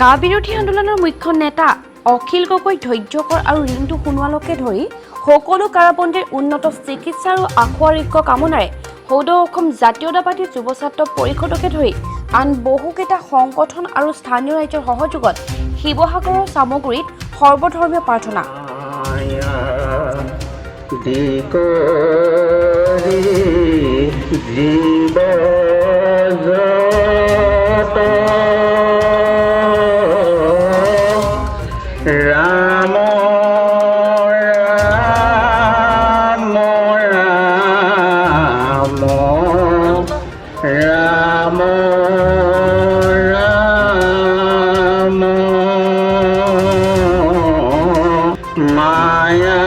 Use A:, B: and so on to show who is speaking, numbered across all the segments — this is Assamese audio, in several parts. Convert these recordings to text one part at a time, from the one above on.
A: কা বিৰোধী আন্দোলনৰ মুখ্য নেতা অখিল গগৈ ধৈৰ্যকৰ আৰু ঋণটো শুনোৱালৈকে ধৰি সকলো কাৰাবন্দীৰ উন্নত চিকিৎসা আৰু আশু-আৰোগ্য কামনাৰে সৌদ অসম জাতীয়তাবাদী যুৱ ছাত্ৰ পৰিষদকে ধৰি আন বহুকেইটা সংগঠন আৰু স্থানীয় ৰাজ্যৰ সহযোগত শিৱসাগৰৰ চামগুৰিত সৰ্বধৰ্মীয় প্ৰাৰ্থনা।
B: Ramo Maya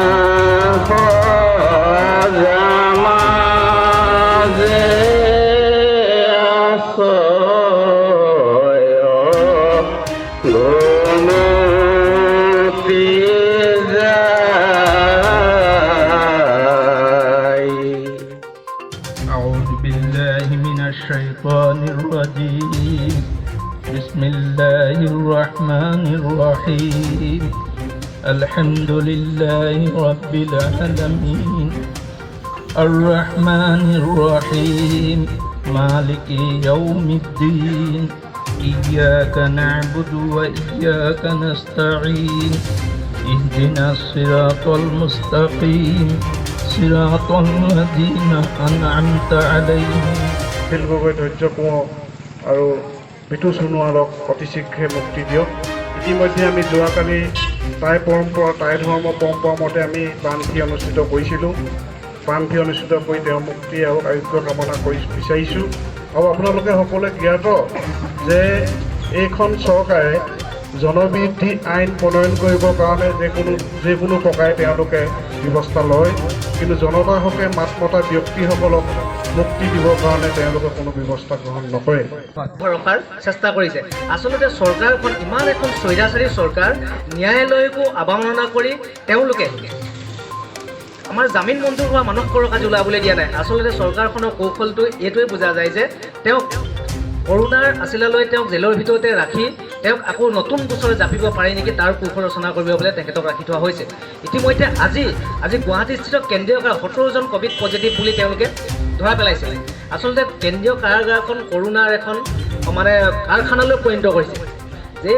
B: Bismillahirrahmanirrahim. Alhamdulillahi Rabbil Alamin. Ar-Rahmanir-Rahim. Maliki Yawmiddin. Iyyaka na'budu wa iyyaka nasta'in. Ihdinas siratal mustaqim. Siratal ladzina an'amta 'alaihim.
C: Akhil Gogoi ধৈৰ্য কোঁৱৰ আৰু বিতু সোণোৱালক অতি শীঘ্ৰে মুক্তি দিয়ক। ইতিমধ্যে আমি যোৱাকালি টাই ধৰ্ম পৰম্পৰা মতে আমি প্ৰাণভি অনুষ্ঠিত কৰিছিলোঁ। প্ৰাণভি অনুষ্ঠিত কৰি তেওঁৰ মুক্তি আৰু আৰোগ্য কামনা কৰি বিচাৰিছোঁ। আৰু আপোনালোকে সকলোৱে জ্ঞাত যে এইখন চৰকাৰে জনবিৰোধী আইন প্ৰণয়ন কৰিবৰ কাৰণে যিকোনো প্ৰকাৰে তেওঁলোকে ব্যৱস্থা লয়, কিন্তু জনতাৰ হকে মাত মতা ব্যক্তিসকলক মুক্তি দিবৰ কাৰণে তেওঁলোকে কোনো ব্যৱস্থা গ্ৰহণ নকৰে।
D: ৰখাৰ চেষ্টা কৰিছে। আচলতে চৰকাৰখন ইমান এখন স্বৈৰাচাৰী চৰকাৰ, ন্যায়ালয়কো অৱমাননা কৰি তেওঁলোকে আমাৰ জামিন মঞ্জুৰ হোৱা মানসৰ কাজ ওলাবলৈ দিয়া নাই। আচলতে চৰকাৰখনৰ কৌশলটো এইটোৱে বুজা যায় যে তেওঁক কৰোণাৰ আছিলালৈ তেওঁক জেলৰ ভিতৰতে ৰাখি তেওঁক আকৌ নতুন গোচৰ জাপিব পাৰে নেকি তাৰ কৌশল ৰচনা কৰিব বুলি তেখেতক ৰাখি থোৱা হৈছে। ইতিমধ্যে আজি গুৱাহাটীস্থিত কেন্দ্ৰীয় কাৰাগাৰ 17জন ক'ভিড পজিটিভ বুলি তেওঁলোকে ধৰা পেলাইছে। আচলতে কেন্দ্ৰীয় কাৰাগাৰখন কৰোণাৰ এখন কাৰখানালৈ পৰিণত কৰিছে। যে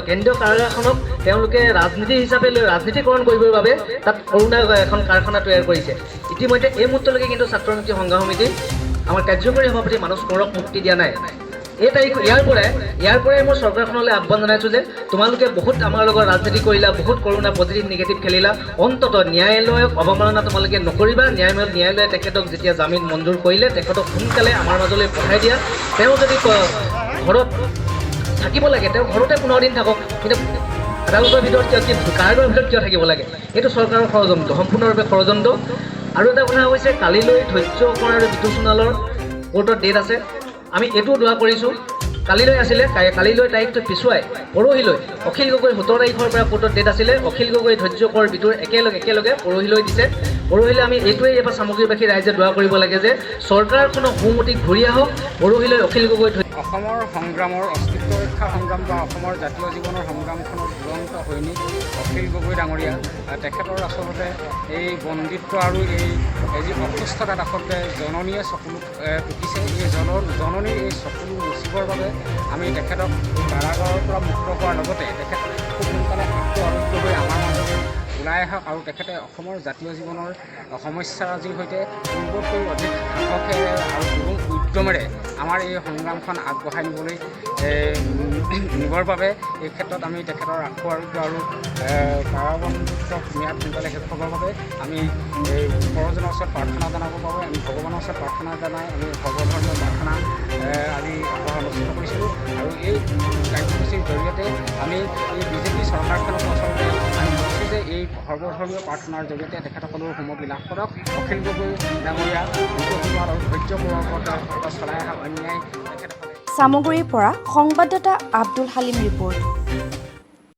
D: কেন্দ্ৰীয় কাৰাগাৰখনক তেওঁলোকে ৰাজনীতি হিচাপে লৈ ৰাজনীতিকৰণ কৰিবৰ বাবে তাত কৰোণা এখন কাৰখানা তৈয়াৰ কৰিছে। ইতিমধ্যে এই মুহূৰ্তলৈকে কিন্তু ছাত্ৰ মুক্তি সংগ্ৰাম সমিতি আমাৰ কাৰ্যকৰী সভাপতি মানস কোঁৱৰক মুক্তি দিয়া নাই। এই তাৰিখ ইয়াৰ পৰাই মই চৰকাৰখনলৈ আহ্বান জনাইছোঁ যে তোমালোকে বহুত আমাৰ লগত ৰাজনীতি কৰিলা, বহুত কৰোণা পজিটিভ নিগেটিভ খেলিলা, অন্ততঃ ন্যায়ালয়ক অৱমাননা তোমালোকে নকৰিবা। ন্যায়ালয়ে তেখেতক যেতিয়া জামিন মঞ্জুৰ কৰিলে তেখেতক সোনকালে আমাৰ মাজলৈ পঠাই দিয়া। তেওঁ যদি ঘৰত থাকিব লাগে তেওঁ ঘৰতে 15 দিন থাকক, কিন্তু আদালতৰ ভিতৰত কাৰাগাৰৰ ভিতৰত কিয় থাকিব লাগে? এইটো চৰকাৰৰ ষড়যন্ত্ৰ, সম্পূৰ্ণৰূপে ষড়যন্ত্ৰ। আৰু এটা কথা হৈছে কালিলৈ ধৈৰ্যকৰ আৰু বিতু সোণোৱালৰ কোৰ্টৰ ডেট আছে। আমি এইটো দোৱা কৰিছোঁ, কালিলৈ আছিলে, কালিলৈ তাৰিখটো পিছুৱাই পৰহিলৈ অখিল গগৈ 17 তাৰিখৰ পৰা কোৰ্টৰ ডেট আছিলে। অখিল গগৈ ধৈৰ্যকৰ বিতুৰ একেলগে পৰহিলৈ দিছে। পৰহিলৈ আমি এইটোৱেই এবাৰ সামগ্ৰীবাসী ৰাইজে দোৱা কৰিব লাগে যে চৰকাৰখনৰ সুমতি ঘূৰি আহক। পৰহিলৈ অখিল গগৈ
E: অসমৰ সংগ্ৰামৰ অস্তিত্ব ৰক্ষা সংগ্ৰাম বা অসমৰ জাতীয় জীৱনৰ সংগ্ৰামখনৰ দুৰন্ত সৈনিক অখিল গগৈ ডাঙৰীয়া, তেখেতৰ আচলতে এই বন্দিত্ব আৰু এই যি অসুস্থতাত আচলতে জননীয়ে চকুলো টুকিছে। এই জননীৰ এই চকুলো মুচিবৰ বাবে আমি তেখেতক কাৰাগাৰৰ পৰা মুক্ত হোৱাৰ লগতে তেখেত খুব সোনকালে আৰোগ্য হৈ আমাৰ মাজত ওলাই আহক আৰু তেখেতে অসমৰ জাতীয় জীৱনৰ সমস্যাৰাজিৰ সৈতে পূৰ্বতকৈ অধিক সাহসেৰে আৰু উদ্যমেৰে আমাৰ এই সংগ্ৰামখন আগবঢ়াই নিবৰ বাবে এই ক্ষেত্ৰত আমি তেখেতৰ আশু আৰোগ্য আৰু কাৰাবন্দীত্ব ম্যাদ সোনকালে শেষ হ'বৰ বাবে আমি এই সৰজনৰ ওচৰত প্ৰাৰ্থনা জনাবৰ বাবে আমি ভগৱানৰ ওচৰত প্ৰাৰ্থনা জনাই আমি সৰ্বধৰ্মীয় প্ৰাৰ্থনা আজি অনুষ্ঠিত কৰিছিলোঁ। আৰু এই কাৰ্যসূচীৰ জৰিয়তে আমি এই বিজেপি চৰকাৰখনক আচলতে আমি ভাবিছোঁ যে এই সৰ্বধৰ্মীয় প্ৰাৰ্থনাৰ জৰিয়তে তেখেতসকলৰ সমতি লাভ কৰক। অখিল গগৈ ডাঙৰীয়া বিতু সোণোৱাল আৰু ধৈৰ্য কোঁৱৰৰ ওপৰত চলাই অহা অন্যায় তেখেতসকলে।
A: চামগুৰিৰ পৰা সংবাদদাতা আব্দুল হালিম ৰিপৰ্ট।